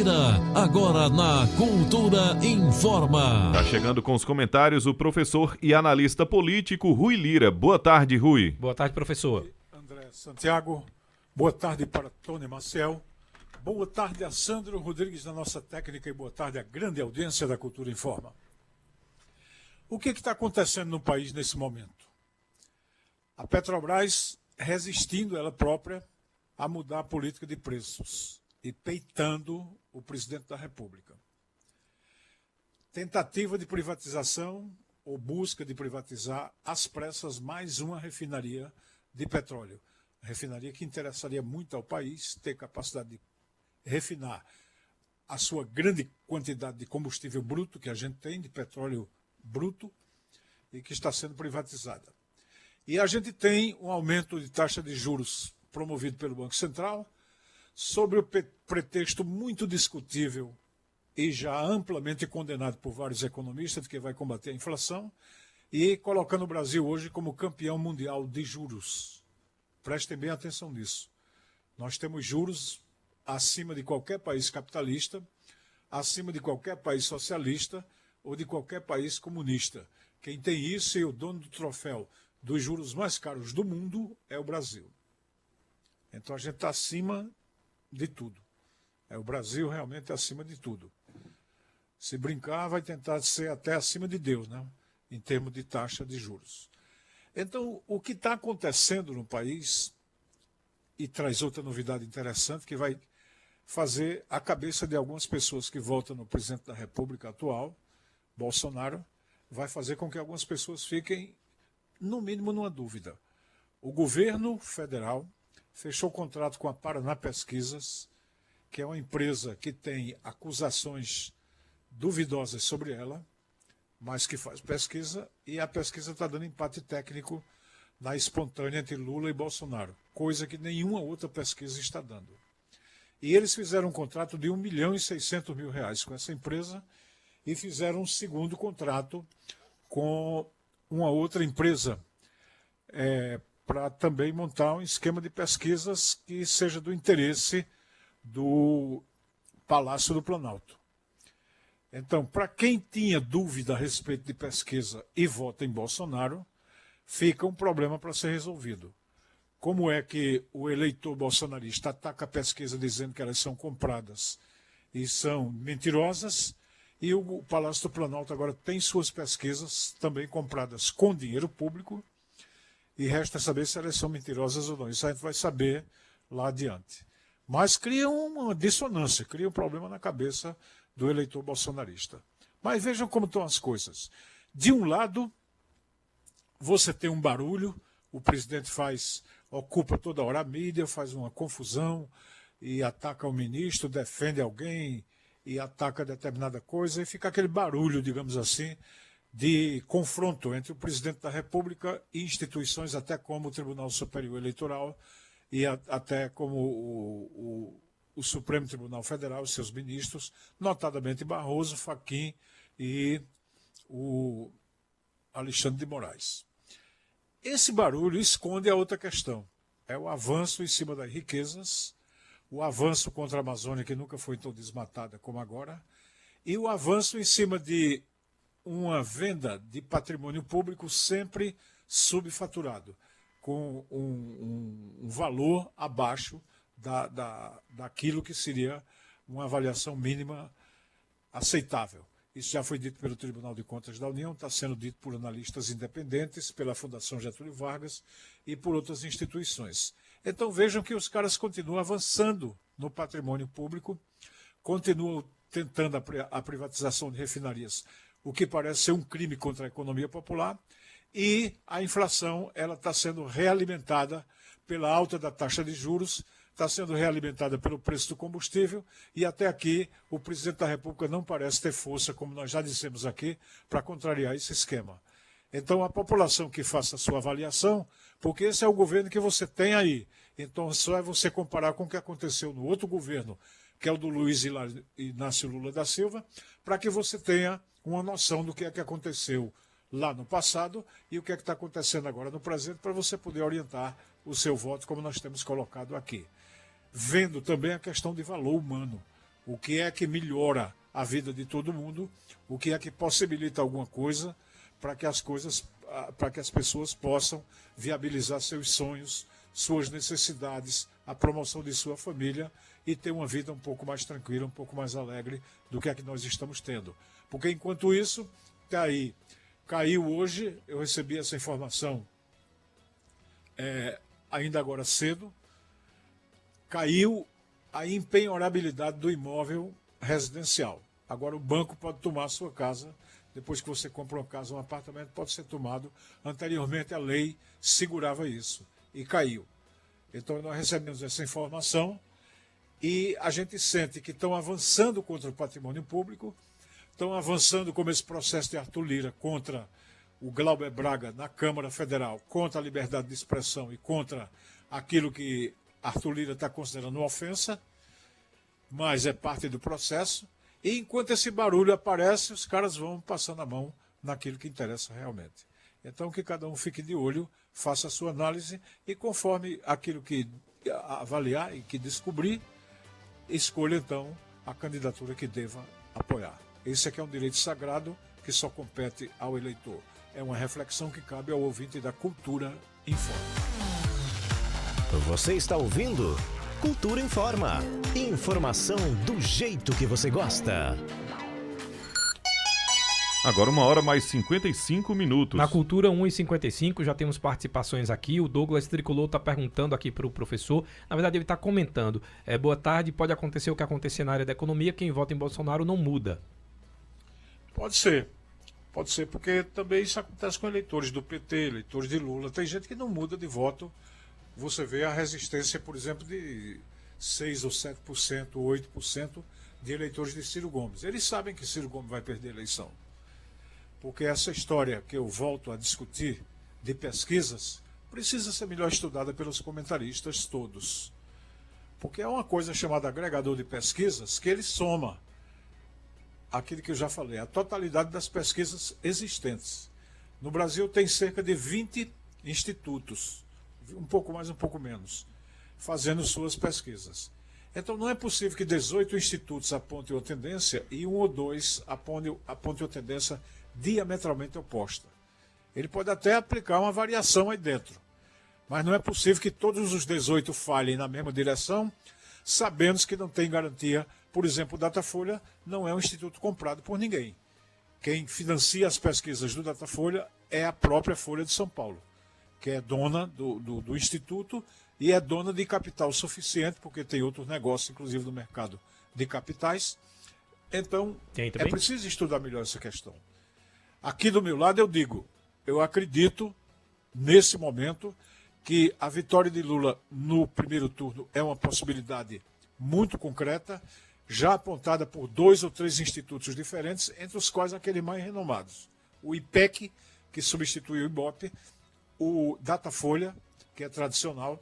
Confira agora na Cultura Informa. Tá chegando com os comentários o professor e analista político Rui Lira. Boa tarde, Rui. Boa tarde, professor. André Santiago, boa tarde para Tony Maciel, boa tarde a Sandro Rodrigues da nossa técnica e boa tarde à grande audiência da Cultura Informa. O que está acontecendo no país nesse momento? A Petrobras resistindo ela própria a mudar a política de preços e peitando o presidente da República. Tentativa de privatização ou busca de privatizar às pressas mais uma refinaria de petróleo. A refinaria que interessaria muito ao país ter capacidade de refinar a sua grande quantidade de combustível bruto que a gente tem, de petróleo bruto, e que está sendo privatizada. E a gente tem um aumento de taxa de juros promovido pelo Banco Central, sobre o pretexto muito discutível e já amplamente condenado por vários economistas de que vai combater a inflação, e colocando o Brasil hoje como campeão mundial de juros. Prestem bem atenção nisso. Nós temos juros acima de qualquer país capitalista, acima de qualquer país socialista ou de qualquer país comunista. Quem tem isso e o dono do troféu dos juros mais caros do mundo é o Brasil. Então a gente está acima de tudo. O Brasil realmente é acima de tudo. Se brincar, vai tentar ser até acima de Deus, né? Em termos de taxa de juros. Então, o que está acontecendo no país, e traz outra novidade interessante, que vai fazer a cabeça de algumas pessoas que votam no presidente da República atual, Bolsonaro, vai fazer com que algumas pessoas fiquem, no mínimo, numa dúvida. O governo federal fechou contrato com a Paraná Pesquisas, que é uma empresa que tem acusações duvidosas sobre ela, mas que faz pesquisa, e a pesquisa está dando empate técnico na espontânea entre Lula e Bolsonaro, coisa que nenhuma outra pesquisa está dando. E eles fizeram um contrato de R$ 1.600.000 com essa empresa e fizeram um segundo contrato com uma outra empresa, para também montar um esquema de pesquisas que seja do interesse do Palácio do Planalto. Então, para quem tinha dúvida a respeito de pesquisa e vota em Bolsonaro, fica um problema para ser resolvido. Como é que o eleitor bolsonarista ataca a pesquisa dizendo que elas são compradas e são mentirosas, e o Palácio do Planalto agora tem suas pesquisas também compradas com dinheiro público, e resta saber se elas são mentirosas ou não. Isso a gente vai saber lá adiante. Mas cria uma dissonância, cria um problema na cabeça do eleitor bolsonarista. Mas vejam como estão as coisas. De um lado, você tem um barulho, o presidente ocupa toda hora a mídia, faz uma confusão e ataca o ministro, defende alguém e ataca determinada coisa, e fica aquele barulho, digamos assim, de confronto entre o presidente da República e instituições até como o Tribunal Superior Eleitoral e até como o Supremo Tribunal Federal, os seus ministros, notadamente Barroso, Fachin e o Alexandre de Moraes. Esse barulho esconde a outra questão. É o avanço em cima das riquezas, o avanço contra a Amazônia, que nunca foi tão desmatada como agora, e o avanço em cima de uma venda de patrimônio público sempre subfaturado, com um valor abaixo daquilo que seria uma avaliação mínima aceitável. Isso já foi dito pelo Tribunal de Contas da União, está sendo dito por analistas independentes, pela Fundação Getúlio Vargas e por outras instituições. Então vejam que os caras continuam avançando no patrimônio público, continuam tentando a privatização de refinarias, o que parece ser um crime contra a economia popular, e a inflação ela está sendo realimentada pela alta da taxa de juros, está sendo realimentada pelo preço do combustível, e até aqui o presidente da República não parece ter força, como nós já dissemos aqui, para contrariar esse esquema. Então a população que faça a sua avaliação, porque esse é o governo que você tem aí. Então só é você comparar com o que aconteceu no outro governo, que é o do Luiz Inácio Lula da Silva, para que você tenha uma noção do que é que aconteceu lá no passado e o que é que está acontecendo agora no presente, para você poder orientar o seu voto, como nós temos colocado aqui. Vendo também a questão de valor humano. o que é que melhora a vida de todo mundo, o que é que possibilita alguma coisa para que as pessoas possam viabilizar seus sonhos, suas necessidades, a promoção de sua família e ter uma vida um pouco mais tranquila, um pouco mais alegre do que a que nós estamos tendo. Porque enquanto isso, está aí. Caiu hoje, eu recebi essa informação ainda agora cedo, caiu a impenhorabilidade do imóvel residencial. Agora o banco pode tomar a sua casa, depois que você compra uma casa, um apartamento, pode ser tomado. Anteriormente a lei segurava isso e caiu. Então nós recebemos essa informação e a gente sente que estão avançando contra o patrimônio público, estão avançando como esse processo de Arthur Lira contra o Glauber Braga na Câmara Federal, contra a liberdade de expressão e contra aquilo que Arthur Lira está considerando uma ofensa, mas é parte do processo. E enquanto esse barulho aparece, os caras vão passando a mão naquilo que interessa realmente. Então que cada um fique de olho, faça a sua análise e conforme aquilo que avaliar e que descobrir, escolha então a candidatura que deva apoiar. Esse aqui é um direito sagrado que só compete ao eleitor. É uma reflexão que cabe ao ouvinte da Cultura Informa. Você está ouvindo Cultura Informa. Informação do jeito que você gosta. Agora 1h mais 55. Na Cultura 1h55 já temos participações aqui. O Douglas Tricolor está perguntando aqui para o professor. Na verdade ele está comentando. Boa tarde, pode acontecer o que acontecer na área da economia, quem vota em Bolsonaro não muda. Pode ser, porque também isso acontece com eleitores do PT, eleitores de Lula. Tem gente que não muda de voto. Você vê a resistência, por exemplo, de 6 ou 7%, 8% de eleitores de Ciro Gomes. Eles sabem que Ciro Gomes vai perder a eleição. Porque essa história que eu volto a discutir de pesquisas precisa ser melhor estudada pelos comentaristas todos. Porque é uma coisa chamada agregador de pesquisas que ele soma aquilo que eu já falei, a totalidade das pesquisas existentes. No Brasil tem cerca de 20 institutos, um pouco mais, um pouco menos, fazendo suas pesquisas. Então não é possível que 18 institutos apontem uma tendência e um ou dois apontem uma tendência diametralmente oposta. Ele pode até aplicar uma variação aí dentro, mas não é possível que todos os 18 falhem na mesma direção, sabendo que não tem garantia. Por exemplo, o Datafolha não é um instituto comprado por ninguém. Quem financia as pesquisas do Datafolha é a própria Folha de São Paulo, que é dona do instituto e é dona de capital suficiente, porque tem outros negócios, inclusive no mercado de capitais. Então, é preciso estudar melhor essa questão. Aqui do meu lado eu digo, eu acredito, nesse momento, que a vitória de Lula no primeiro turno é uma possibilidade muito concreta, já apontada por 2 ou 3 institutos diferentes, entre os quais aqueles mais renomados. O IPEC, que substitui o IBOPE, o Datafolha, que é tradicional,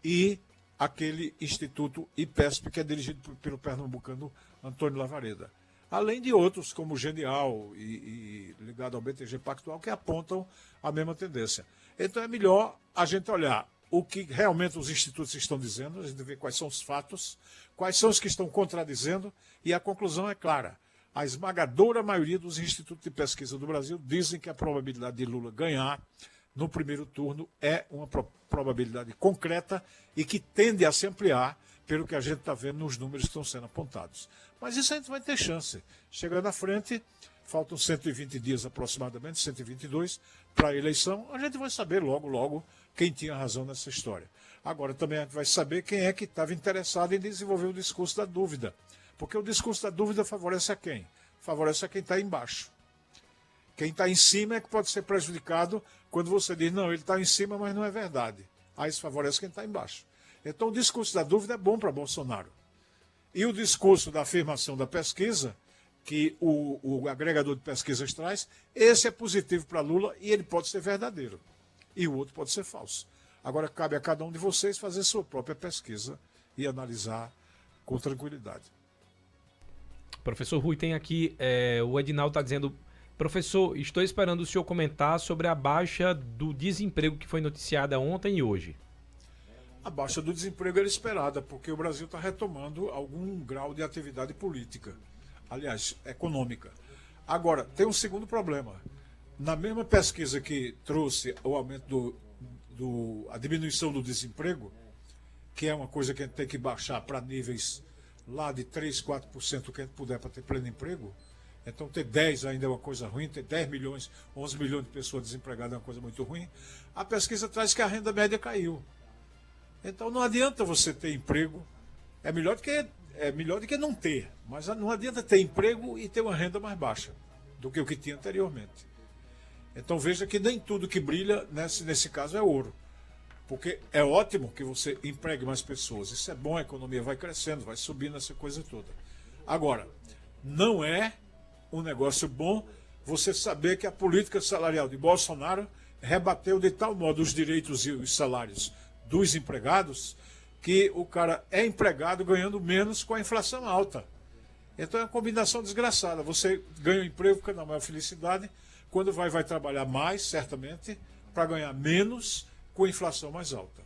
e aquele instituto IPESP, que é dirigido pelo pernambucano Antônio Lavareda. Além de outros, como o Genial e ligado ao BTG Pactual, que apontam a mesma tendência. Então é melhor a gente olhar o que realmente os institutos estão dizendo, a gente vê quais são os fatos, quais são os que estão contradizendo, e a conclusão é clara. A esmagadora maioria dos institutos de pesquisa do Brasil dizem que a probabilidade de Lula ganhar no primeiro turno é uma probabilidade concreta e que tende a se ampliar pelo que a gente está vendo nos números que estão sendo apontados. Mas isso a gente vai ter chance. Chegando à frente, faltam 120 dias aproximadamente, 122, para a eleição, a gente vai saber logo quem tinha razão nessa história. Agora também a gente vai saber quem é que estava interessado em desenvolver o discurso da dúvida. Porque o discurso da dúvida favorece a quem? Favorece a quem está embaixo. Quem está em cima é que pode ser prejudicado quando você diz, não, ele está em cima, mas não é verdade. Aí isso favorece quem está embaixo. Então o discurso da dúvida é bom para Bolsonaro. E o discurso da afirmação da pesquisa, que o agregador de pesquisas traz, esse é positivo para Lula e ele pode ser verdadeiro. E o outro pode ser falso. Agora cabe a cada um de vocês fazer sua própria pesquisa e analisar com tranquilidade. Professor Rui, tem aqui, o Edinaldo está dizendo, professor, estou esperando o senhor comentar sobre a baixa do desemprego que foi noticiada ontem e hoje. A baixa do desemprego era esperada, porque o Brasil está retomando algum grau de atividade política, aliás, econômica. Agora, tem um segundo problema. Na mesma pesquisa que trouxe o aumento a diminuição do desemprego, que é uma coisa que a gente tem que baixar para níveis lá de 3, 4% que a gente puder para ter pleno emprego, então ter 10 ainda é uma coisa ruim, ter 10 milhões, 11 milhões de pessoas desempregadas é uma coisa muito ruim. A pesquisa traz que a renda média caiu. Então não adianta você ter emprego, é melhor do que não ter, mas não adianta ter emprego e ter uma renda mais baixa do que o que tinha anteriormente. Então veja que nem tudo que brilha nesse caso é ouro, porque é ótimo que você empregue mais pessoas, isso é bom, a economia vai crescendo, vai subindo essa coisa toda. Agora, não é um negócio bom você saber que a política salarial de Bolsonaro rebateu de tal modo os direitos e os salários dos empregados, que o cara é empregado ganhando menos com a inflação alta. Então é uma combinação desgraçada. Você ganha um emprego, fica na maior felicidade, quando vai trabalhar mais, certamente, para ganhar menos com a inflação mais alta.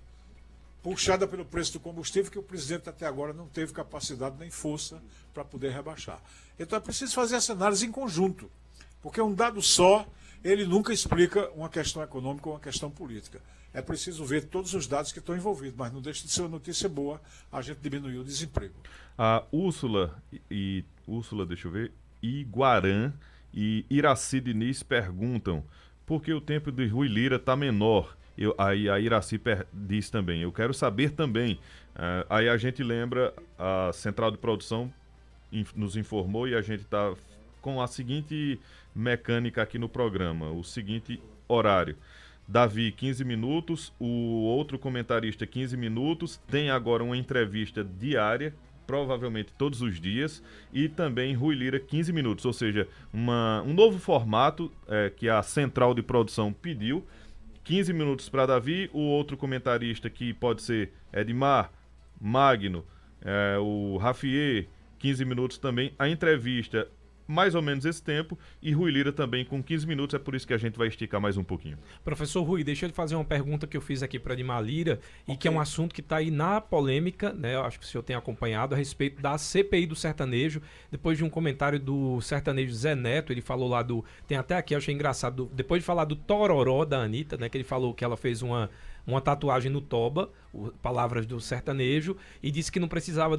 Puxada pelo preço do combustível, que o presidente até agora não teve capacidade nem força para poder rebaixar. Então é preciso fazer essa análise em conjunto, porque um dado só, ele nunca explica uma questão econômica ou uma questão política. É preciso ver todos os dados que estão envolvidos, mas não deixa de ser uma notícia boa a gente diminuir o desemprego. A Úrsula, deixa eu ver, Iguarã e Iraci Diniz perguntam por que o tempo de Rui Lira está menor. Aí a Iraci diz também, eu quero saber também. Aí a gente lembra, a Central de Produção nos informou e a gente está com a seguinte mecânica aqui no programa, o seguinte horário. Davi, 15 minutos, o outro comentarista, 15 minutos, tem agora uma entrevista diária, provavelmente todos os dias, e também Rui Lira, 15 minutos, ou seja, um novo formato que a Central de Produção pediu, 15 minutos para Davi, o outro comentarista que pode ser Edmar, Magno, o Rafier, 15 minutos também, a entrevista mais ou menos esse tempo, e Rui Lira também com 15 minutos, é por isso que a gente vai esticar mais um pouquinho. Professor Rui, deixa eu lhe fazer uma pergunta que eu fiz aqui para Edmar Lira, e que é um assunto que está aí na polêmica, né? Eu acho que o senhor tem acompanhado a respeito da CPI do sertanejo, depois de um comentário do sertanejo Zé Neto, ele falou lá tem até aqui, eu achei engraçado, depois de falar do tororó da Anitta, né? Que ele falou que ela fez uma tatuagem no toba, palavras do sertanejo, e disse que não precisava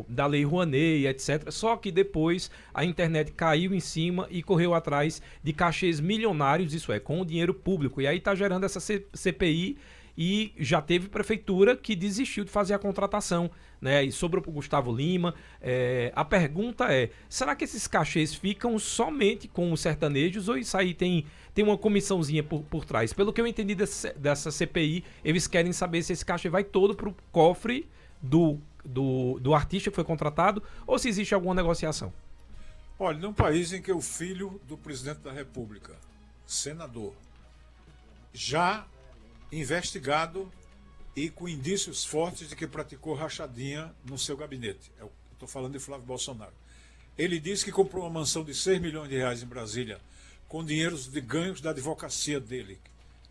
da Lei Rouanet, etc. Só que depois a internet caiu em cima e correu atrás de cachês milionários, isso é, com o dinheiro público. E aí está gerando essa CPI e já teve prefeitura que desistiu de fazer a contratação, né? E sobre o Gustavo Lima, a pergunta é, será que esses cachês ficam somente com os sertanejos ou isso aí tem uma comissãozinha por trás? Pelo que eu entendi dessa CPI, eles querem saber se esse cachê vai todo pro cofre do artista que foi contratado ou se existe alguma negociação. Olha, num país em que o filho do presidente da República, senador, já investigado e com indícios fortes de que praticou rachadinha no seu gabinete. Eu estou falando de Flávio Bolsonaro. Ele disse que comprou uma mansão de 6 milhões de reais em Brasília com dinheiros de ganhos da advocacia dele,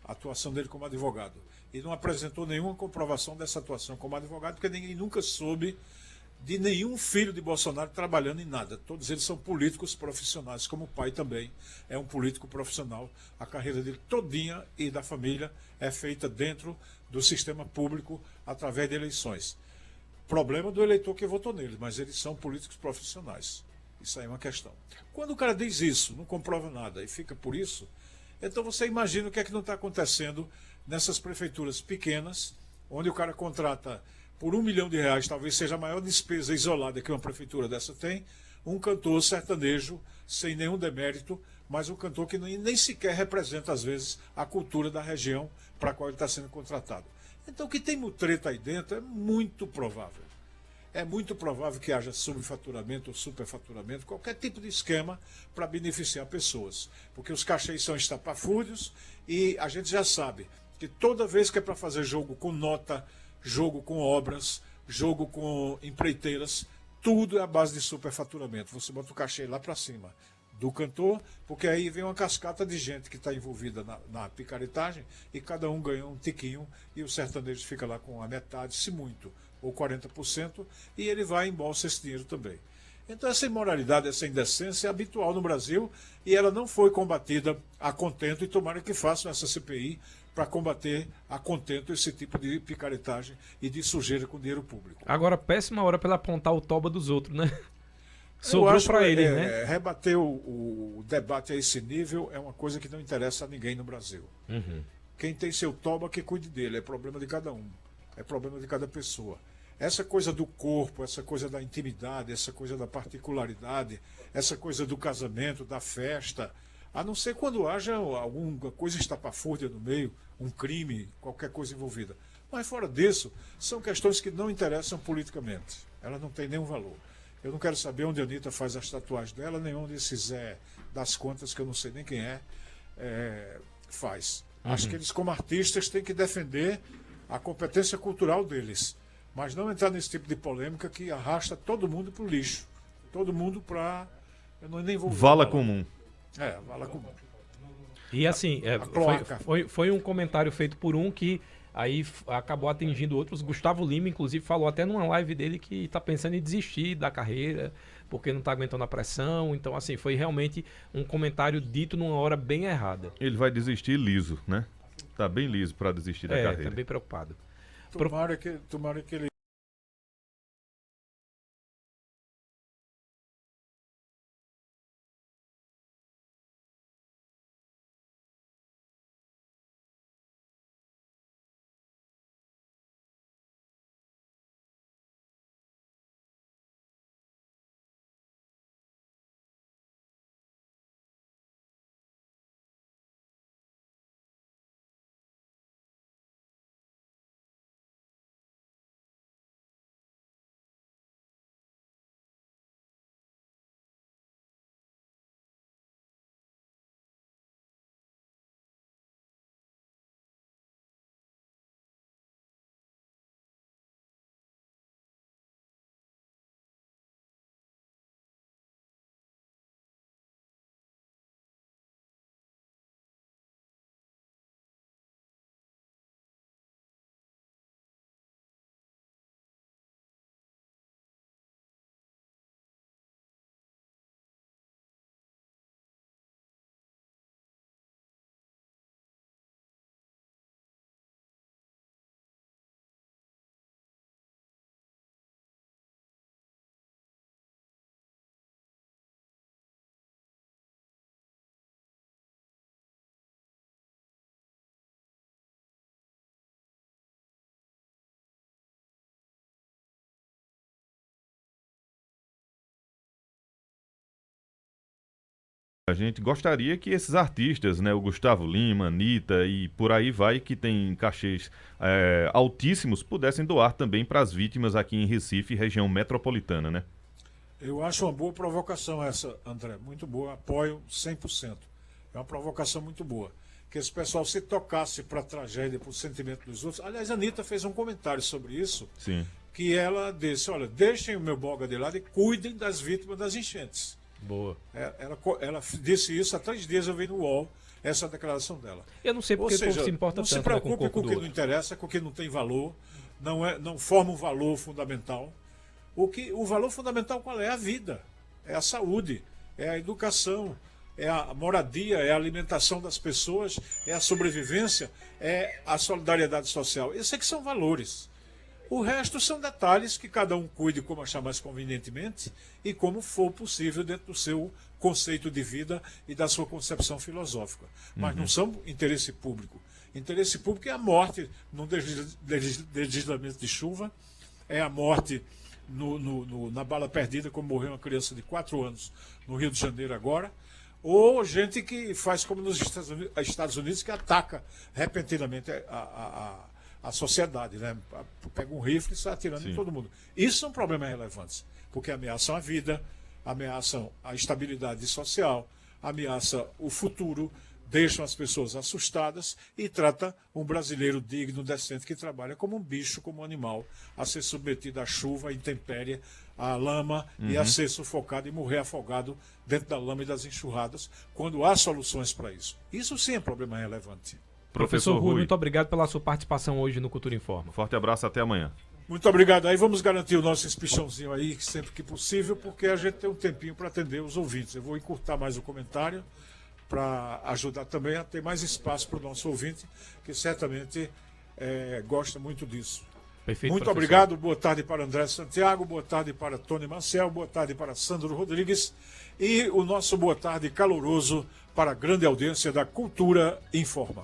a atuação dele como advogado. E não apresentou nenhuma comprovação dessa atuação como advogado, porque ninguém nunca soube de nenhum filho de Bolsonaro trabalhando em nada. Todos eles são políticos profissionais, como o pai também é um político profissional. A carreira dele todinha e da família é feita dentro do sistema público através de eleições. Problema do eleitor que votou neles, mas eles são políticos profissionais. Isso aí é uma questão. Quando o cara diz isso, não comprova nada e fica por isso, então você imagina o que é que não está acontecendo nessas prefeituras pequenas, onde o cara contrata por R$1 milhão, talvez seja a maior despesa isolada que uma prefeitura dessa tem, um cantor sertanejo, sem nenhum demérito, mas um cantor que nem sequer representa, às vezes, a cultura da região para a qual ele está sendo contratado. Então, que tem mutreta aí dentro é muito provável. É muito provável que haja subfaturamento ou superfaturamento, qualquer tipo de esquema para beneficiar pessoas. Porque os cachês são estapafúrdios e a gente já sabe que toda vez que é para fazer jogo com nota, jogo com obras, jogo com empreiteiras, tudo é a base de superfaturamento. Você bota o cachê lá para cima. do cantor, porque aí vem uma cascata de gente que está envolvida na picaretagem e cada um ganha um tiquinho e o sertanejo fica lá com a metade, se muito, ou 40%, e ele vai e embolsa esse dinheiro também. Então essa imoralidade, essa indecência é habitual no Brasil e ela não foi combatida a contento, e tomara que façam essa CPI para combater a contento esse tipo de picaretagem e de sujeira com dinheiro público. Agora, péssima hora para ele apontar o toba dos outros, né? Eu Sobrou acho para que, ele, né? rebater o debate a esse nível é uma coisa que não interessa a ninguém no Brasil. Uhum. Quem tem seu toba, que cuide dele, é problema de cada um, é problema de cada pessoa. Essa coisa do corpo, essa coisa da intimidade, essa coisa da particularidade, essa coisa do casamento, da festa, a não ser quando haja alguma coisa estapafúrdia no meio, um crime, qualquer coisa envolvida. Mas fora disso, são questões que não interessam politicamente. Elas não têm nenhum valor. Eu não quero saber onde a Anitta faz as tatuagens dela, nem onde esse Zé das Contas, que eu não sei nem quem faz. Acho que eles, como artistas, têm que defender a competência cultural deles, mas não entrar nesse tipo de polêmica que arrasta todo mundo para o lixo. Todo mundo para... Eu nem vou... Vala comum. Vala comum. E assim, cloaca. foi um comentário feito por um que aí acabou atingindo outros. Gustavo Lima, inclusive, falou até numa live dele que está pensando em desistir da carreira, porque não está aguentando a pressão. Então, assim, foi realmente um comentário dito numa hora bem errada. Ele vai desistir liso, né? Tá bem liso para desistir da carreira. Tá bem preocupado. Tomara que ele... A gente gostaria que esses artistas, né, o Gustavo Lima, Anitta e por aí vai, que tem cachês altíssimos, pudessem doar também para as vítimas aqui em Recife, região metropolitana, né? Eu acho uma boa provocação essa, André, muito boa, apoio 100%. É uma provocação muito boa. Que esse pessoal se tocasse para a tragédia, para o sentimento dos outros. Aliás, a Anitta fez um comentário sobre isso, Sim. que ela disse, olha, deixem o meu boga de lado e cuidem das vítimas das enchentes. Boa. Ela disse isso há 3 dias, eu vi no UOL essa declaração dela. Eu não sei porque o povo se importa não tanto, se preocupe né, com o corpo com o que do não outro. interessa, com o que não tem valor, não forma um valor fundamental. O valor fundamental qual é? A vida, é a saúde, é a educação, é a moradia, é a alimentação das pessoas, é a sobrevivência, é a solidariedade social. Esses é que são valores. O resto são detalhes que cada um cuide como achar mais convenientemente e como for possível dentro do seu conceito de vida e da sua concepção filosófica. Mas não são interesse público. Interesse público é a morte num deslizamento de chuva, é a morte na bala perdida, como morreu uma criança de 4 anos no Rio de Janeiro agora, ou gente que faz como nos Estados Unidos, que ataca repentinamente a sociedade, né? Pega um rifle e sai atirando em todo mundo. Isso são problemas relevantes, porque ameaçam a vida, ameaçam a estabilidade social, ameaçam o futuro deixam as pessoas assustadas e trata um brasileiro digno, decente, que trabalha como um bicho, como um animal, a ser submetido à chuva, à intempérie, à lama e a ser sufocado e morrer afogado dentro da lama e das enxurradas, quando há soluções para isso. Isso sim é problema relevante. Professor Rui, muito obrigado pela sua participação hoje no Cultura Informa. Forte abraço, até amanhã. Muito obrigado. Aí vamos garantir o nosso espichãozinho aí, sempre que possível, porque a gente tem um tempinho para atender os ouvintes. Eu vou encurtar mais o comentário para ajudar também a ter mais espaço para o nosso ouvinte, que certamente gosta muito disso. Perfeito, muito professor. obrigado. Boa tarde para André Santiago, boa tarde para Tony Marcel, boa tarde para Sandro Rodrigues e o nosso boa tarde caloroso para a grande audiência da Cultura Informa.